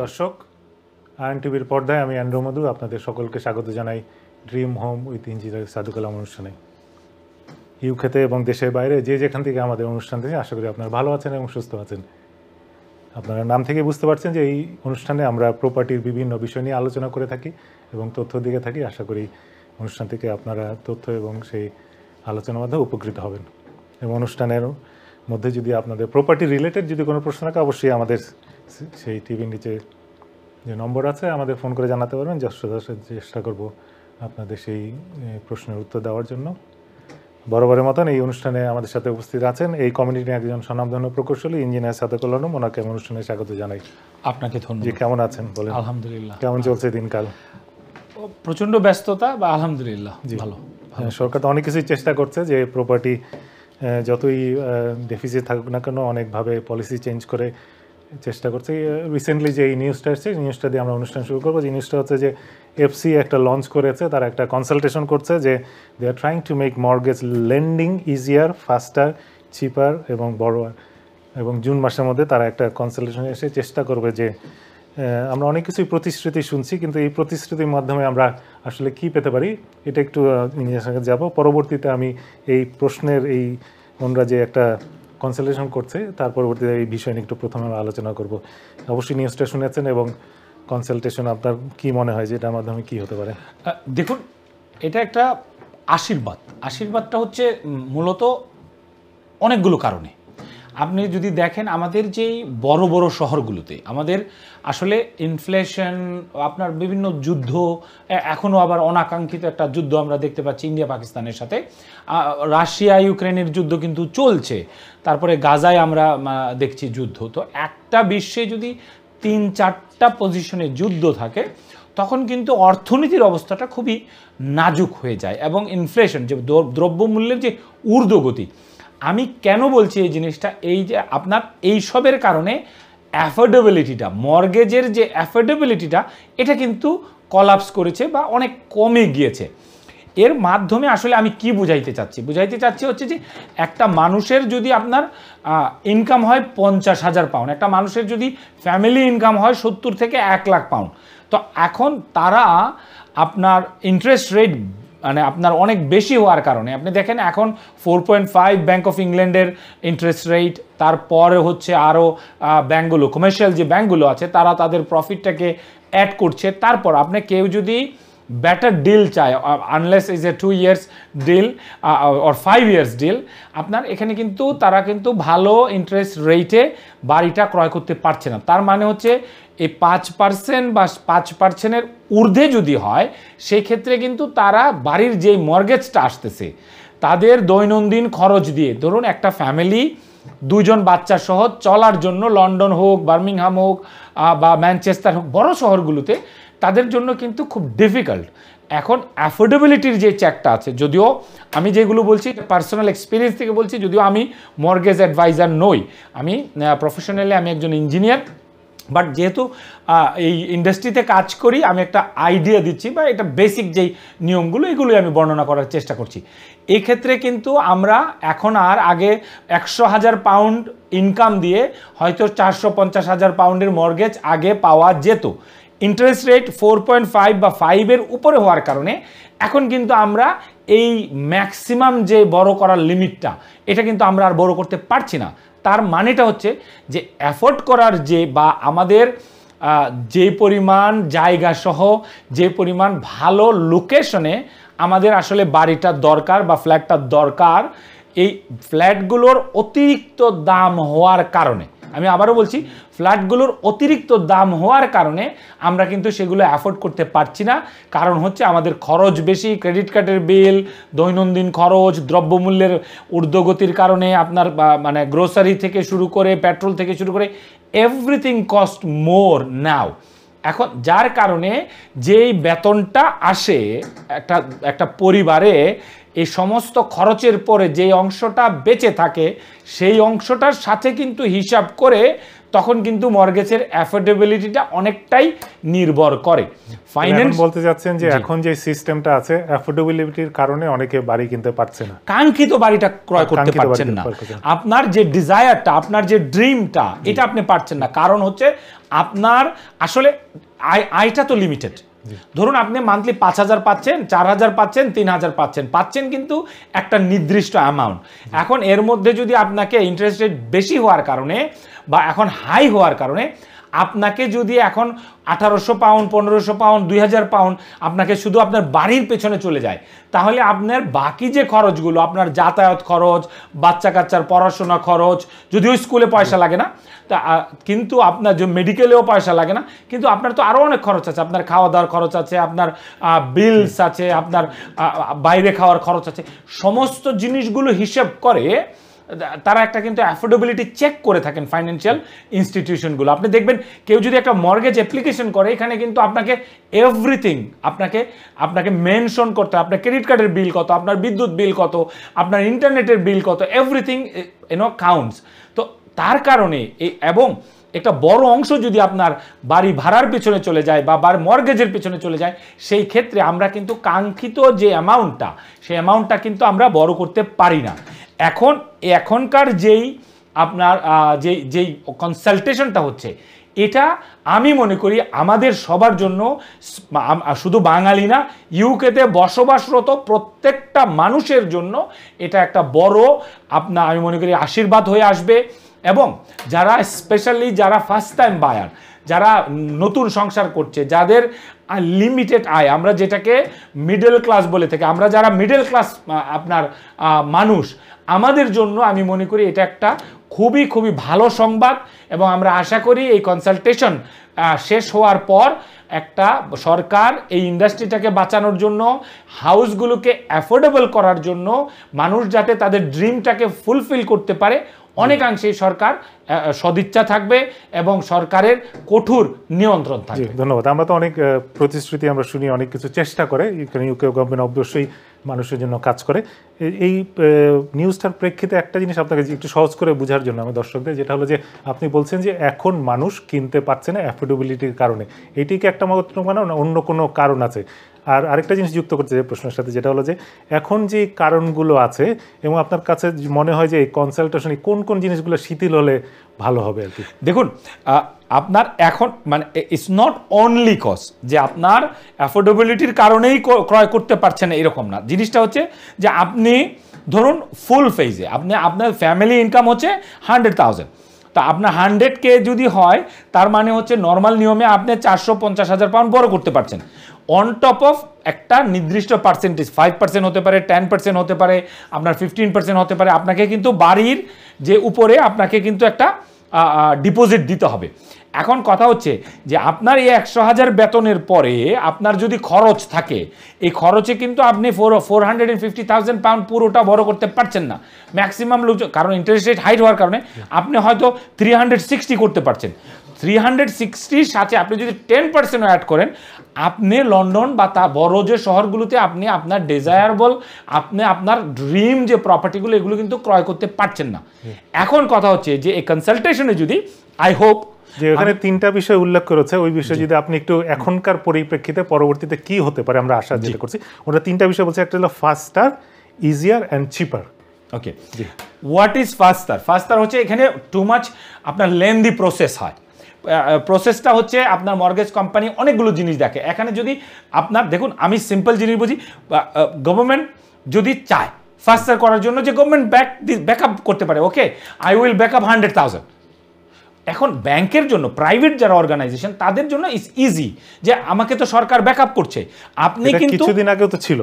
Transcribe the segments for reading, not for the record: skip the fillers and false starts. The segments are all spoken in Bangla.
দর্শক, আয়ন টিভির পর্দায় আমি অ্যান্ড্রু মধু আপনাদের সকলকে স্বাগত জানাই ড্রিম হোম উইথ ইঞ্জিনিয়ার সাদু কালাম অনুষ্ঠানে। ইউকেতে এবং দেশের বাইরে যে যেখান থেকে আমাদের অনুষ্ঠান থেকে আশা করি আপনারা ভালো আছেন এবং সুস্থ আছেন। আপনারা নাম থেকে বুঝতে পারছেন যে এই অনুষ্ঠানে আমরা প্রপার্টির বিভিন্ন বিষয় নিয়ে আলোচনা করে থাকি এবং তথ্য দিয়ে থাকি। আশা করি অনুষ্ঠান থেকে আপনারা তথ্য এবং সেই আলোচনার মাধ্যমে উপকৃত হবেন। এবং অনুষ্ঠানের মধ্যে যদি আপনাদের প্রপার্টি রিলেটেড যদি কোনো প্রশ্ন থাকে অবশ্যই আমাদের সেই টিভির নিচে যে নম্বর আছে আমাদের ফোন করে জানাতে পারবেন। চেষ্টা করব আপনাদের সেই প্রশ্নের উত্তর দেওয়ার জন্য। বরাবরের মতন এই অনুষ্ঠানে আমাদের সাথে উপস্থিত আছেন এই কমিউনিটির একজন স্বনামধন্য প্রকৌশলী ইঞ্জিনিয়ার সাদেক আলম। ওনাকে অনুষ্ঠানে স্বাগত জানাই। আপনাকে ধন্যবাদ। জি, কেমন আছেন বলেন? আলহামদুলিল্লাহ। কেমন চলছে দিনকাল? প্রচণ্ড ব্যস্ততা বা আলহামদুলিল্লাহ ভালো। সরকার তো অনেক কিছুই চেষ্টা করছে যে প্রপার্টি যতই ডেফিসিট থাকুক না কেন অনেকভাবে পলিসি চেঞ্জ করে চেষ্টা করছে। রিসেন্টলি যে এই নিউজটা এসছে, নিউজটা দিয়ে আমরা অনুষ্ঠান শুরু করবো। যে নিউজটা হচ্ছে যে এফসি একটা লঞ্চ করেছে, তারা একটা কনসালটেশন করছে যে they are trying to make mortgage lending easier, faster, cheaper এবং বড়োয়ার। এবং জুন মাসের মধ্যে তারা একটা কনসালটেশন এসে চেষ্টা করবে যে আমরা অনেক কিছুই প্রতিশ্রুতি শুনছি, কিন্তু এই প্রতিশ্রুতির মাধ্যমে আমরা আসলে কি পেতে পারি এটা একটু নিজের সঙ্গে যাব। পরবর্তীতে আমি এই প্রশ্নের এই ওনরা যে একটা কনসালটেশন করছে তার পরবর্তীতে এই বিষয় নিয়ে একটু প্রথমে আলোচনা করব। অবশ্যই নিউজটা শুনেছেন এবং কনসালটেশন আপনার কি মনে হয় যে এটার মাধ্যমে কি হতে পারে? দেখুন, এটা একটা আশীর্বাদটা হচ্ছে মূলত অনেকগুলো কারণে। আপনি যদি দেখেন আমাদের যেই বড় বড় শহরগুলোতে আমাদের আসলে ইনফ্লেশন, আপনার বিভিন্ন যুদ্ধ, এখনও আবার অনাকাঙ্ক্ষিত একটা যুদ্ধ আমরা দেখতে পাচ্ছি ইন্ডিয়া পাকিস্তানের সাথে। রাশিয়া ইউক্রেনের যুদ্ধ কিন্তু চলছে, তারপরে গাজায় আমরা দেখছি যুদ্ধ। তো একটা বিশ্বে যদি 3-4টা পজিশনে যুদ্ধ থাকে তখন কিন্তু অর্থনীতির অবস্থাটা খুবই নাজুক হয়ে যায় এবং ইনফ্লেশন যে দ্রব্যমূল্যের যে ঊর্ধ্বগতি। আমি কেন বলছি এই জিনিসটা, এই যে আপনার এইসবের কারণে অ্যাফোর্ডেবিলিটিটা, মর্গেজের যে অ্যাফোর্ডেবিলিটিটা এটা কিন্তু কলাপস করেছে বা অনেক কমে গিয়েছে। এর মাধ্যমে আসলে আমি কি বুঝাইতে চাচ্ছি হচ্ছে যে একটা মানুষের যদি আপনার ইনকাম হয় 50,000 পাউন্ড, একটা মানুষের যদি ফ্যামিলি ইনকাম হয় 70 থেকে 1 লাখ পাউন্ড, তো এখন তারা আপনার ইন্টারেস্ট রেট মানে আপনার অনেক বেশি হওয়ার কারণে আপনি দেখেন এখন 4.5 ব্যাঙ্ক অফ ইংল্যান্ডের ইন্টারেস্ট রেট, তারপরে হচ্ছে আরও ব্যাঙ্কগুলো, কমার্শিয়াল যে ব্যাঙ্কগুলো আছে তারা তাদের প্রফিটটাকে অ্যাড করছে। তারপর আপনি কেউ যদি বেটার ডিল চায়, unless is a 2 years deal or 5 years deal, আপনার এখানে কিন্তু তারা কিন্তু ভালো ইন্টারেস্ট রেটে বাড়িটা ক্রয় করতে পারছে না। তার মানে হচ্ছে এই 5% বা 5%-এর ঊর্ধ্বে যদি হয় সেই ক্ষেত্রে কিন্তু তারা বাড়ির যেই মর্গেজটা আসতেছে তাদের দৈনন্দিন খরচ দিয়ে, ধরুন একটা ফ্যামিলি 2 জন বাচ্চা সহ চলার জন্য লন্ডন হোক, বার্মিংহাম হোক বা ম্যানচেস্টার হোক, বড় শহরগুলোতে তাদের জন্য কিন্তু খুব ডিফিকাল্ট। এখন অ্যাফোর্ডেবিলিটির যে চেকটা আছে, যদিও আমি যেগুলো বলছি পার্সোনাল এক্সপিরিয়েন্স থেকে বলছি, যদিও আমি মর্গেজ অ্যাডভাইজার নই, আমি প্রফেশনালি আমি একজন ইঞ্জিনিয়ার, বাট যেহেতু এই ইন্ডাস্ট্রিতে কাজ করি আমি একটা আইডিয়া দিচ্ছি বা এটা বেসিক যেই নিয়মগুলো এগুলোই আমি বর্ণনা করার চেষ্টা করছি। এই ক্ষেত্রে কিন্তু আমরা এখন আর আগে 100,000 পাউন্ড ইনকাম দিয়ে হয়তো 450,000 পাউন্ডের মর্গেজ আগে পাওয়া যেত। ইন্টারেস্ট রেট 4.5 বা 5-এর উপরে হওয়ার কারণে এখন কিন্তু আমরা এই ম্যাক্সিমাম যে বড় করার লিমিটটা এটা কিন্তু আমরা আর বড় করতে পারছি না। তার মানেটা হচ্ছে যে অ্যাফোর্ড করার যে বা আমাদের যে পরিমাণ জায়গা সহ যে পরিমাণ ভালো লোকেশনে আমাদের আসলে বাড়িটার দরকার বা ফ্ল্যাটটার দরকার, এই ফ্ল্যাটগুলোর অতিরিক্ত দাম হওয়ার কারণে, আমি আবারও বলছি, ফ্ল্যাটগুলোর অতিরিক্ত দাম হওয়ার কারণে আমরা কিন্তু সেগুলো অ্যাফোর্ড করতে পারছি না। কারণ হচ্ছে আমাদের খরচ বেশি, ক্রেডিট কার্ডের বিল, দৈনন্দিন খরচ, দ্রব্যমূল্যের ঊর্ধ্বগতির কারণে আপনার মানে গ্রোসারি থেকে শুরু করে পেট্রোল থেকে শুরু করে এভরিথিং কস্ট মোর নাও। এখন যার কারণে যেই বেতনটা আসে একটা পরিবারে, এই সমস্ত খরচের পরে যে অংশটা বেঁচে থাকে সেই অংশটার সাথে কিন্তু হিসাব করে তখন কিন্তু মর্গেজের অ্যাফোর্ডেবিলিটিটা অনেকটাই নির্ভর করে। ফাইন্যান্স বলতে যাচ্ছেন যে এখন যে সিস্টেমটা আছে অ্যাফোর্ডেবিলিটির কারণে অনেকে বাড়ি কিনতে পারছে না, কাঙ্ক্ষিত বাড়িটা ক্রয় করতে পারছেন না, আপনার যে ডিজায়ারটা, আপনার যে ড্রিমটা, এটা আপনি পারছেন না। কারণ হচ্ছে আপনার আসলে আয়টা তো লিমিটেড। ধরুন আপনি মান্থলি 5,000 পাচ্ছেন, 4,000 পাচ্ছেন, 3,000 পাচ্ছেন কিন্তু একটা নির্দিষ্ট অ্যামাউন্ট। এখন এর মধ্যে যদি আপনাকে ইন্টারেস্ট রেট বেশি হওয়ার কারণে বা এখন হাই হওয়ার কারণে আপনাকে যদি এখন 1,800 পাউন্ড, 1,500 পাউন্ড, 2,000 পাউন্ড আপনাকে শুধু আপনার বাড়ির পেছনে চলে যায়, তাহলে আপনার বাকি যে খরচগুলো, আপনার যাতায়াত খরচ, বাচ্চা কাচ্চার পড়াশোনা খরচ, যদিও স্কুলে পয়সা লাগে না, তা কিন্তু আপনার যে মেডিকেলেও পয়সা লাগে না, কিন্তু আপনার তো আরও অনেক খরচ আছে। আপনার খাওয়া দাওয়ার খরচ আছে, আপনার বিলস আছে, আপনার বাইরে খাওয়ার খরচ আছে। সমস্ত জিনিসগুলো হিসেব করে তারা একটা কিন্তু অ্যাফোর্ডেবিলিটি চেক করে থাকেন ফাইন্যান্সিয়াল ইনস্টিটিউশনগুলো। আপনি দেখবেন কেউ যদি একটা মর্গেজ অ্যাপ্লিকেশন করে, এখানে কিন্তু আপনাকে এভরিথিং আপনাকে মেনশন করতে হয়। আপনার ক্রেডিট কার্ডের বিল কত, আপনার বিদ্যুৎ বিল কত, আপনার ইন্টারনেটের বিল কত, এভরিথিং কাউন্টস। তো তার কারণে এবং একটা বড় অংশ যদি আপনার বাড়ি ভাড়ার পেছনে চলে যায় বা মর্গেজের পেছনে চলে যায়, সেই ক্ষেত্রে আমরা কিন্তু কাঙ্ক্ষিত যে অ্যামাউন্টটা, সেই অ্যামাউন্টটা কিন্তু আমরা বড় করতে পারি না। এখনকার যেই আপনার যেই কনসালটেশনটা হচ্ছে, এটা আমি মনে করি আমাদের সবার জন্য, শুধু বাঙালি না, ইউকেতে বসবাসরত প্রত্যেকটা মানুষের জন্য এটা একটা বড় আমি মনে করি আশীর্বাদ হয়ে আসবে। এবং যারা স্পেশালি যারা ফার্স্ট টাইম বায়ার, যারা নতুন সংসার করছে, যাদের লিমিটেড আয়, আমরা যেটাকে মিডল ক্লাস বলে থাকি, আমরা যারা মিডল ক্লাস আপনার মানুষ, আমাদের জন্য আমি মনে করি এটা একটা খুবই খুবই ভালো সংবাদ। এবং আমরা আশা করি এই কনসালটেশন শেষ হওয়ার পর একটা সরকার এই ইন্ডাস্ট্রিটাকে বাঁচানোর জন্য, হাউসগুলোকে অ্যাফোর্ডেবল করার জন্য, মানুষ যাতে তাদের ড্রিমটাকে ফুলফিল করতে পারে, অনেকাংশেই সরকার সদিচ্ছা থাকবে এবং সরকারের কঠোর নিয়ন্ত্রণ থাকবে। ধন্যবাদ। আমরা তো অনেক প্রতিশ্রুতি আমরা শুনি, অনেক কিছু চেষ্টা করে, ইউকে গভর্নমেন্ট অবশ্যই মানুষের জন্য কাজ করে। এই নিউজটার প্রেক্ষিতে একটা জিনিস আপনাকে একটু সহজ করে বোঝার জন্য আমার দর্শকদের, যেটা হলো যে আপনি বলছেন যে এখন মানুষ কিনতে পারছে না অ্যাফোর্ডেবিলিটির কারণে, এইটিকে একটা মাত্র মানে অন্য কোনো কারণ আছে? আর আরেকটা জিনিস যুক্ত করতে চাই প্রশ্নের সাথে, যেটা হলো যে এখন যে কারণগুলো আছে এবং আপনার কাছে মনে হয় যে এই কনসালটেশন কোন কোন জিনিসগুলো শিথিল হলে ভালো হবে আর কি? দেখুন, আপনার এখন মানে ইটস নট অনলি কজ যে আপনার অ্যাফোর্ডেবিলিটির কারণেই ক্রয় করতে পারছেন, এরকম না। জিনিসটা হচ্ছে যে আপনি ধরুন ফুল ফেজে আপনার ফ্যামিলি ইনকাম হচ্ছে 100,000, তা আপনার 100K যদি হয়, তার মানে হচ্ছে নর্মাল নিয়মে আপনি 450,000 পাউন্ড বড় করতে পারছেন। অন টপ অফ একটা নির্দিষ্ট পার্সেন্টেজ, 5% হতে পারে, 10% হতে পারে, আপনার 15% হতে পারে, আপনাকে কিন্তু বাড়ির যে উপরে আপনাকে কিন্তু একটা ডিপোজিট দিতে হবে। এখন কথা হচ্ছে যে আপনার এই 100,000 বেতনের পরে আপনার যদি খরচ থাকে, এই খরচে কিন্তু আপনি 450,000 পাউন্ড পুরোটা বড় করতে পারছেন না। ম্যাক্সিমাম লোক, কারণ ইন্টারেস্ট রেট হাইট হওয়ার কারণে আপনি হয়তো 360 করতে পারছেন। 360 সাথে আপনি যদি 10% অ্যাড করেন, আপনি লন্ডন বা তা বড় যে শহরগুলোতে আপনি আপনার ডিজায়ারেবল, আপনি আপনার ড্রিম যে প্রপার্টিগুলো, এগুলো কিন্তু ক্রয় করতে পারছেন না। এখন কথা হচ্ছে যে এই কনসালটেশনে যদি আই হোপ যে এখানে তিনটা বিষয় উল্লেখ করেছে, ওই বিষয়ে যদি আপনি একটু এখনকার পরিপ্রেক্ষিতে পরবর্তীতে কি হতে পারে আমরা আশা যেটা করছি, ওটা তিনটা বিষয় বলছে। একটা হলো ফাস্টার, easier and cheaper. Okay, what is ফাস্টার? ফাস্টার হচ্ছে এখানে টু মাচ আপনার লেন্দি প্রসেস হয়। প্রসেসটা হচ্ছে আপনার মর্গেজ কোম্পানি অনেকগুলো জিনিস দেখে। এখানে যদি আপনার দেখুন, আমি সিম্পল জিনিস বুঝি, গভর্নমেন্ট যদি চায় ফাস্টার করার জন্য, যে গভর্নমেন্ট ব্যাকআপ করতে পারে, ওকে আই উইল ব্যাকআপ 100,000। এখন ব্যাংকের জন্য, প্রাইভেট যারা অর্গানাইজেশন, তাদের জন্য ইজ ইজি, যে আমাকে তো সরকার ব্যাকআপ করছে। আপনি কিন্তু কিছুদিন আগেও তো ছিল,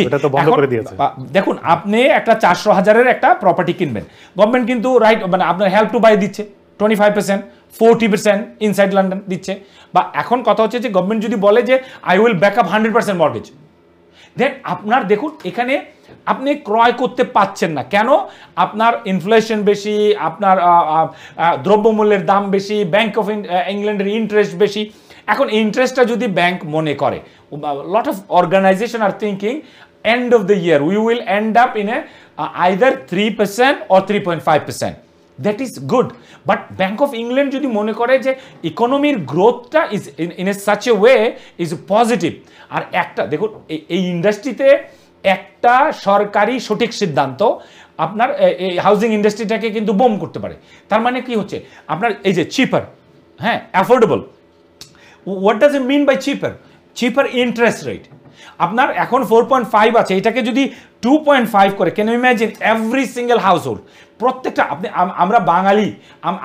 এটা তো বন্ধ করে দিয়েছে। দেখুন, আপনি একটা 400,000-এর একটা প্রপার্টি কিনবেন, গভর্নমেন্ট কিন্তু রাইট মানে আপনার হেল্প টু বাই দিচ্ছে 25%, 40% ইনসাইড লন্ডন দিচ্ছে। বা এখন কথা হচ্ছে যে গভর্নমেন্ট যদি বলে যে আই উইল ব্যাকআপ 100% মর্গেজ, দেন আপনার দেখুন এখানে আপনি ক্রয় করতে পাচ্ছেন না। কেন? আপনার ইনফ্লেশন বেশি, আপনার দ্রব্যমূল্যের দাম বেশি, ব্যাংক অফ ইংল্যান্ডের ইন্টারেস্ট বেশি। এখন ইন্টারেস্টটা যদি ব্যাংক মনে করে, lot of organization are thinking end of the year we will end up in a either 3% or 3.5%. That is good, but bank of England যদি মনে করে যে ইকোনমির গ্রোথটা is in a such a way is positive, আর একটা দেখুন এই ইন্ডাস্ট্রিতে একটা সরকারি সঠিক সিদ্ধান্ত আপনার এই হাউজিং ইন্ডাস্ট্রিটাকে কিন্তু বোম করতে পারে। তার মানে কি হচ্ছে আপনার এই যে চিপার, হ্যাঁ affordable, what does it mean by cheaper? Cheaper interest rate আপনার এখন 4.5 আছে, এটাকে যদি 2.5 করে, can you imagine every single household, প্রত্যেকটা আপনি আমরা বাঙালি,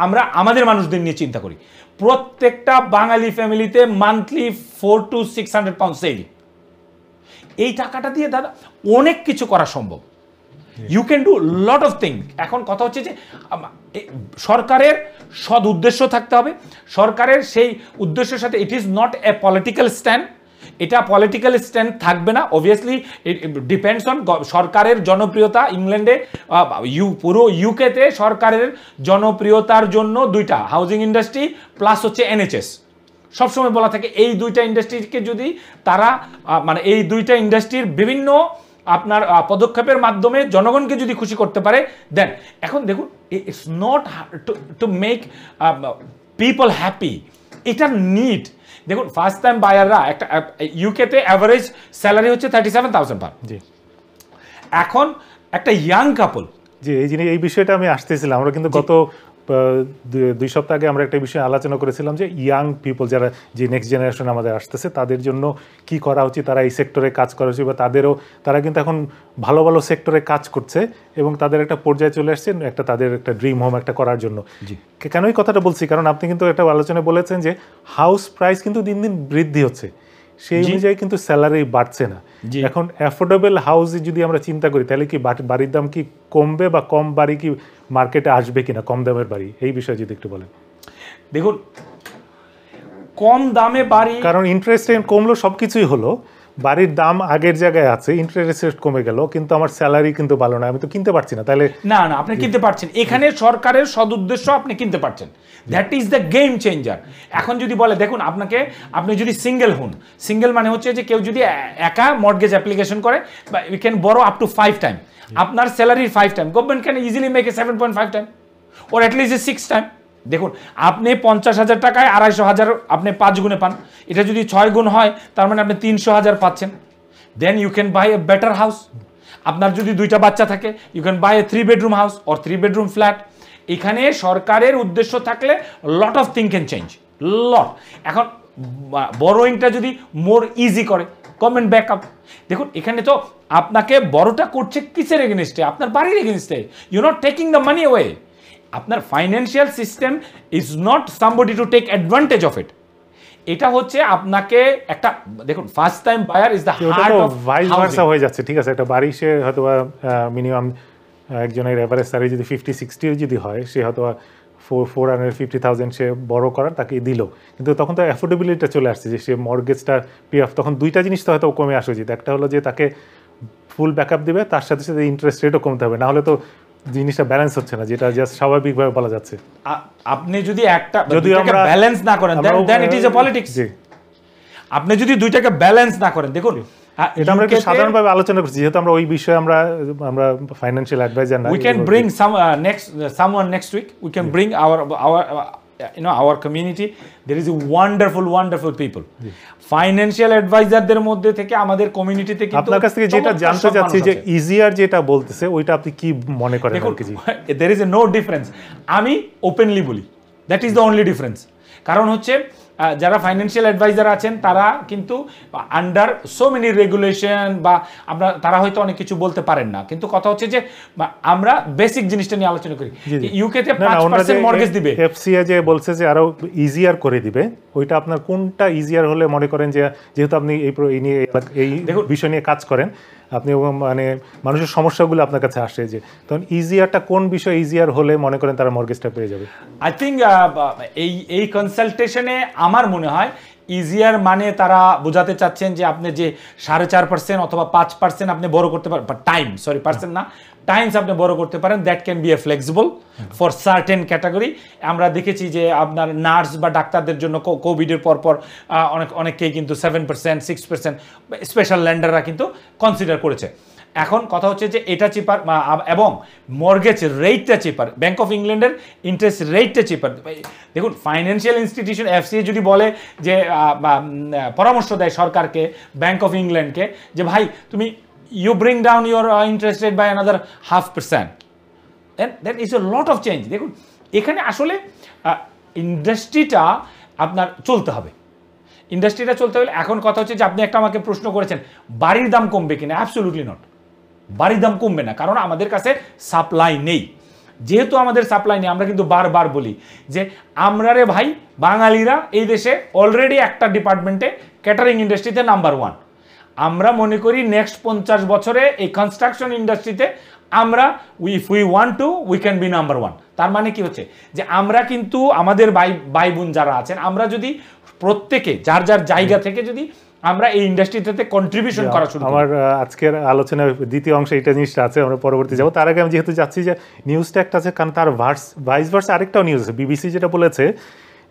আমরা আমাদের মানুষদের নিয়ে চিন্তা করি, প্রত্যেকটা বাঙালি ফ্যামিলিতে মান্থলি 400 to 600 পাউন্ড সেভিং। এই টাকাটা দিয়ে দাদা অনেক কিছু করা সম্ভব, you can do lot of thing. এখন কথা হচ্ছে যে সরকারের সৎ উদ্দেশ্য থাকতে হবে, সরকারের সেই উদ্দেশ্যের সাথে it is not a political stand, এটা পলিটিক্যাল স্ট্যান্ড থাকবে না। অবভিয়াসলি ডিপেন্ডস অন সরকারের জনপ্রিয়তা। ইংল্যান্ডে পুরো ইউকেতে সরকারের জনপ্রিয়তার জন্য দুইটা, হাউজিং ইন্ডাস্ট্রি প্লাস হচ্ছে এনএচএস। সবসময় বলা থাকে এই দুইটা ইন্ডাস্ট্রিকে যদি তারা মানে এই দুইটা ইন্ডাস্ট্রির বিভিন্ন আপনার পদক্ষেপের মাধ্যমে জনগণকে যদি খুশি করতে পারে দেন। এখন দেখুন it's not to make people happy, এটা নিড। দেখুন ফার্স্ট টাইম বায়াররা একটা ইউকেতে অ্যাভারেজ স্যালারি হচ্ছে 37,000 পাউন্ড। জি, এখন একটা ইয়াং কাপল, জি এই জিনিস এই বিষয়টা আমি আসতেছিলাম। আমরা কিন্তু গত 2 সপ্তাহ আগে আমরা একটা বিষয়ে আলোচনা করেছিলাম যে ইয়াং পিপল যারা যে নেক্সট জেনারেশন আমাদের আসতেছে তাদের জন্য কি করা উচিত, তারা এই সেক্টরে কাজ করা উচিত, বা তারা কিন্তু এখন ভালো ভালো সেক্টরে কাজ করছে এবং তাদের একটা পর্যায়ে চলে আসছে একটা তাদের একটা ড্রিম হোম একটা করার জন্য। কেন এই কথাটা বলছি, কারণ আপনি কিন্তু একটা আলোচনায় বলেছেন যে হাউস প্রাইস কিন্তু দিন দিন বৃদ্ধি হচ্ছে, সেই অনুযায়ী কিন্তু স্যালারি বাড়ছে না। এখন অ্যাফোর্ডেবল হাউস যদি আমরা চিন্তা করি তাহলে কি বাড়ির দাম কি কমবে, বা কম বাড়ি কি মার্কেটে আসবে কিনা, কম দামের বাড়ি, এই বিষয়ে যদি একটু বলেন। দেখুন কম দামে বাড়ি, কারণ ইন্টারেস্ট রেট কমলো সবকিছুই হলো, বাড়ির দাম আগের জায়গায় আছে, ইন্টারেস্ট রেট কমে গেল, কিন্তু আমার স্যালারি কিন্তু ভালো না, আমি তো কিনতে পারছি না। তাহলে না আপনি কিনতে পারছেন, এখানে সরকারের সদুদ্দেশ্য আপনি কিনতে পারছেন, that is the game changer. এখন যদি বলে দেখুন আপনি যদি সিঙ্গেল হন, সিঙ্গেল মানে হচ্ছে যে কেউ যদি একা মর্টগেজ অ্যাপ্লিকেশন করে, বা ইউ ক্যান বড়ো আপ টু 5 টাইম, আপনার স্যালারির 5 time, government can easily make a 7.5 time or at least 6 time. দেখুন আপনি 50,000 টাকায় 250,000 আপনি 5 গুণে পান, এটা যদি 6 গুণ হয় তার মানে আপনি 300,000 পাচ্ছেন। Then you can buy a better house. আপনার যদি 2টা বাচ্চা থাকে you can buy a 3 bedroom house or 3 bedroom flat. এখানে সরকারের উদ্দেশ্য থাকলে lot of thing can change, lot. এখন বড়োয়িংটা যদি মোর ইজি করে গভর্নমেন্ট ব্যাকআপ। দেখুন এখানে তো আপনাকে বড়টা করছে কিসের এগেনস্টে? আপনার বাড়ির এগেনস্টে। You not taking the money away. আপনার financial system is not somebody to take advantage of it. এটা হচ্ছে আপনাকে একটা, দেখুন first time buyer is the heart of vice versa হয়ে যাচ্ছে। ঠিক আছে, একটা বাড়ি সে হয়তো মিনিমাম একজনের এভারেজ স্যালারি যদি 50-60 যদি হয়, সে হয়তো 450,000 সে বড় করার তাকে দিল, কিন্তু তখন তো অ্যাফোর্ডেবিলিটিটা চলে আসছে যে সে মর্গেজটা পে অফ, তখন দুইটা জিনিস তো হয়তো কমে আসা উচিত। একটা হলো যে তাকে ফুল ব্যাকআপ দিবে, তার সাথে সাথে ইন্টারেস্ট রেটও কমতে হবে, না হলে তো জিনিসটা ব্যালেন্স হচ্ছে না, যেটা জাস্ট স্বাভাবিকভাবে বলা যাচ্ছে। আপনি যদি একটা দুইটাকে ব্যালেন্স না করেন দেন ইট ইজ এ পলিটিক্স। আপনি যদি দুইটাকে ব্যালেন্স না করেন, দেখুন এটা আমরা একটু সাধারণভাবে আলোচনা করছি, যেহেতু আমরা ওই বিষয়ে আমরা ফাইন্যান্সিয়াল অ্যাডভাইজার না। We can bring someone next week. We can bring our community. There is a wonderful people. Financial অ্যাডভাইজারদের মধ্যে থেকে আমাদের কমিউনিটিতে কিন্তু আপনার কাছ থেকে যেটা জানতে চাচ্ছি যে ইজিয়ার যেটা বলতেছে ওইটা আপনি কি মনে করেন? there is a no difference. আমি ওপেনলি বলি that is the only difference. কারণ হচ্ছে যারা ফাইন্যান্সিয়াল অ্যাডভাইজার আছেন তারা কিন্তু আন্ডার সো মেনি রেগুলেশন, বা তারা হয়তো অনেক কিছু বলতে পারেন না, কিন্তু কথা হচ্ছে যে আমরা বেসিক জিনিসটা নিয়ে আলোচনা করি। ইউকেতে 5% মর্গেজ দিবে, এফসিএ যে বলছে যে আরো ইজিয়ার করে দিবে, ওইটা আপনার কোনটা ইজিয়ার হলে মনে করেন যে, যেহেতু আপনি এই বিষয় নিয়ে কাজ করেন, আপনি মানে মানুষের সমস্যাগুলো আপনার কাছে আসে, যে তখন ইজিয়ারটা কোন বিষয় ইজিয়ার হলে মনে করেন তারা মর্গেজটা পেয়ে যাবে? আই থিঙ্ক এই কনসালটেশনে আমার মনে হয় ইজিয়ার মানে তারা বোঝাতে চাচ্ছেন যে আপনি যে 4.5% অথবা 5% আপনি বড় করতে পারেন, পার্সেন্ট না, টাইমস আপনি বড় করতে পারেন, that can B A flexible for certain category. আমরা দেখেছি যে আপনার নার্স বা ডাক্তারদের জন্য কোভিডের পরপর অনেককেই কিন্তু 7%, 6% স্পেশাল ল্যান্ডাররা কিন্তু কনসিডার করেছে। এখন কথা হচ্ছে যে এটা চিপার এবং মর্গেজ রেটটা চিপার, ব্যাংক অফ ইংল্যান্ডের ইন্টারেস্ট রেটটা চিপার। দেখুন ফাইন্যান্সিয়াল ইনস্টিটিউশন এফসিএ যদি বলে যে পরামর্শ দেয় সরকারকে, ব্যাংক অফ ইংল্যান্ডকে, যে ভাই তুমি you bring down your interest rate by another 0.5%, and that is a lot of change। দেখুন এখানে আসলে ইন্ডাস্ট্রিটা আপনার চলতে হবে, ইন্ডাস্ট্রিটা চলতে হলে এখন কথা হচ্ছে যে আপনি একটা আমাকে প্রশ্ন করেছেন বাড়ির দাম কমবে কিনা, অ্যাবসলিউটলি নট, বাড়ির দাম কমবে না, কারণ আমাদের কাছে সাপ্লাই নেই। যেহেতু আমাদের সাপ্লাই নেই, আমরা কিন্তু বারবার বলি যে আমরা রে ভাই বাঙালিরা এই দেশে অলরেডি একটা ডিপার্টমেন্টে ক্যাটারিং ইন্ডাস্ট্রিতে নাম্বার 1। আমরা মনে করি নেক্সট 50 বছরে এই কনস্ট্রাকশন ইন্ডাস্ট্রিতে আমরা if we want to we can be number 1। তার মানে কি হচ্ছে যে আমরা কিন্তু আমাদের ভাই বোন যারা আছেন, আমরা যদি প্রত্যেকে যার যার জায়গা থেকে যদি আমরা এই ইন্ডাস্ট্রিতে কন্ট্রিবিউশন করা শুরু করি। আমার আজকের আলোচনার দ্বিতীয় অংশে এইটা জিনিসটা আছে, আমরা পরবর্তী যাবো। তার আগে আমি যেহেতু যাচ্ছি যে নিউজটা একটা আছে, কারণ তার ভাইস ভার্স আরেকটাও নিউজ আছে। বিবিসি যেটা বলেছে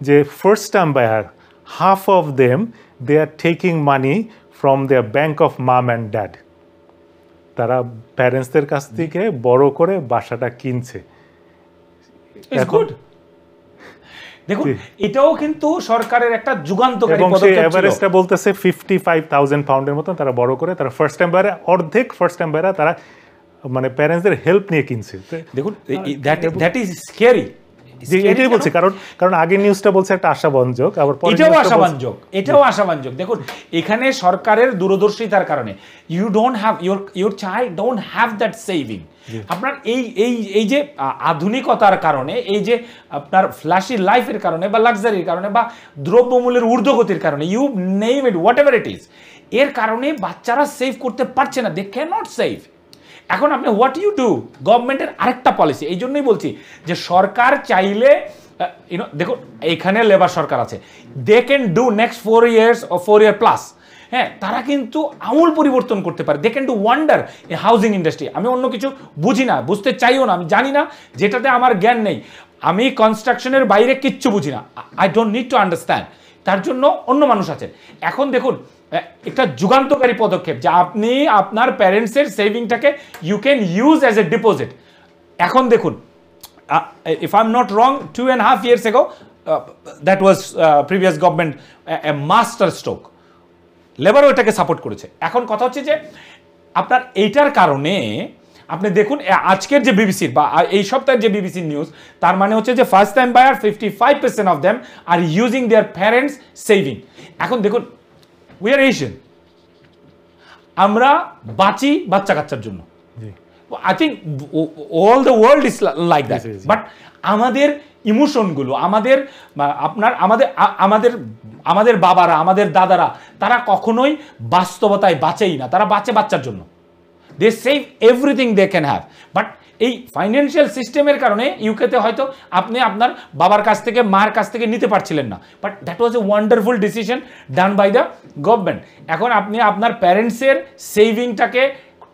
যে first time buyer half of them they are taking money from their bank of mum and dad. তারা প্যারেন্টসদের কাছ থেকে বড় করে বাসাটা কিনছে। এখন দেখুন এটাও কিন্তু সরকারের একটা যুগান্তকারী এবং সেই পদক্ষেপ ছিল। এভারেজটা বলতেছে 55,000 পাউন্ডের মতন তারা বড় করে, তারা ফার্স্ট টাইম বাইরে অর্ধেক ফার্স্ট টাইম বাইরে তারা মানে প্যারেন্টসদের হেল্প নিয়ে কিনছে। দেখুন দ্যাট ইজ স্কেরি। এটাই বলছি, কারণ আগের নিউজটা বলছে একটা আশাব্যঞ্জক, আবার এটাও আশাব্যঞ্জক। দেখুন এখানে সরকারের দূরদর্শিতার কারণে you don't have your child don't have that saving. আপনার এই যে আধুনিকতার কারণে, এই যে আপনার ফ্ল্যাশি লাইফের কারণে বা লাক্সারির কারণে বা দ্রব্যমূল্যের ঊর্ধ্বগতির কারণে, you name it whatever it is, এর কারণে বাচ্চারা সেভ করতে পারছে না, দে ক্যান নট সেভ। এখন আপনি হোয়াট ইউ ডু, গভর্নমেন্টের আরেকটা পলিসি, এই জন্যই বলছি যে সরকার চাইলে দেখুন এখানে লেবার সরকার আছে, they can do next 4 years or 4 year plus. হ্যাঁ, তারা কিন্তু আমূল পরিবর্তন করতে পারে, they can do wonder a housing industry. আমি অন্য কিছু বুঝি না, বুঝতে চাইও না, আমি জানি না, যেটাতে আমার জ্ঞান নেই। আমি কনস্ট্রাকশনের বাইরে কিচ্ছু বুঝি না, I don't need to understand, তার জন্য অন্য মানুষ আছে। এখন দেখুন একটা যুগান্তকারী পদক্ষেপ যে আপনি আপনার প্যারেন্টসের সেভিংটাকে you can use as a deposit. এখন দেখুন if I am not wrong 2.5 years ago that was previous government a master stroke, লেবারও এটাকে সাপোর্ট করেছে। এখন কথা হচ্ছে যে আপনার এইটার কারণে আপনি দেখুন আজকের যে বিবিসির বা এই সপ্তাহের যে বিবিসির নিউজ, তার মানে হচ্ছে যে first time buyer 55% of them are using their parents saving. এখন দেখুন উই আর এশিয়ান, আমরা বাঁচি বাচ্চা কাচ্চার জন্য। I think all the world is like that, but আমাদের ইমোশনগুলো, আমাদের আপনার আমাদের আমাদের আমাদের বাবারা, আমাদের দাদারা, তারা কখনোই বাস্তবতায় বাঁচেই না, তারা বাঁচে বাচ্চার জন্য। They save everything they can have, but এই ফাইন্যান্সিয়াল সিস্টেমের কারণে ইউকেতে হয়তো আপনি আপনার বাবার কাছ থেকে মার কাছ থেকে নিতে পারছিলেন না, but that was a wonderful decision done by the government. এখন আপনি আপনার প্যারেন্টসের সেভিংটাকে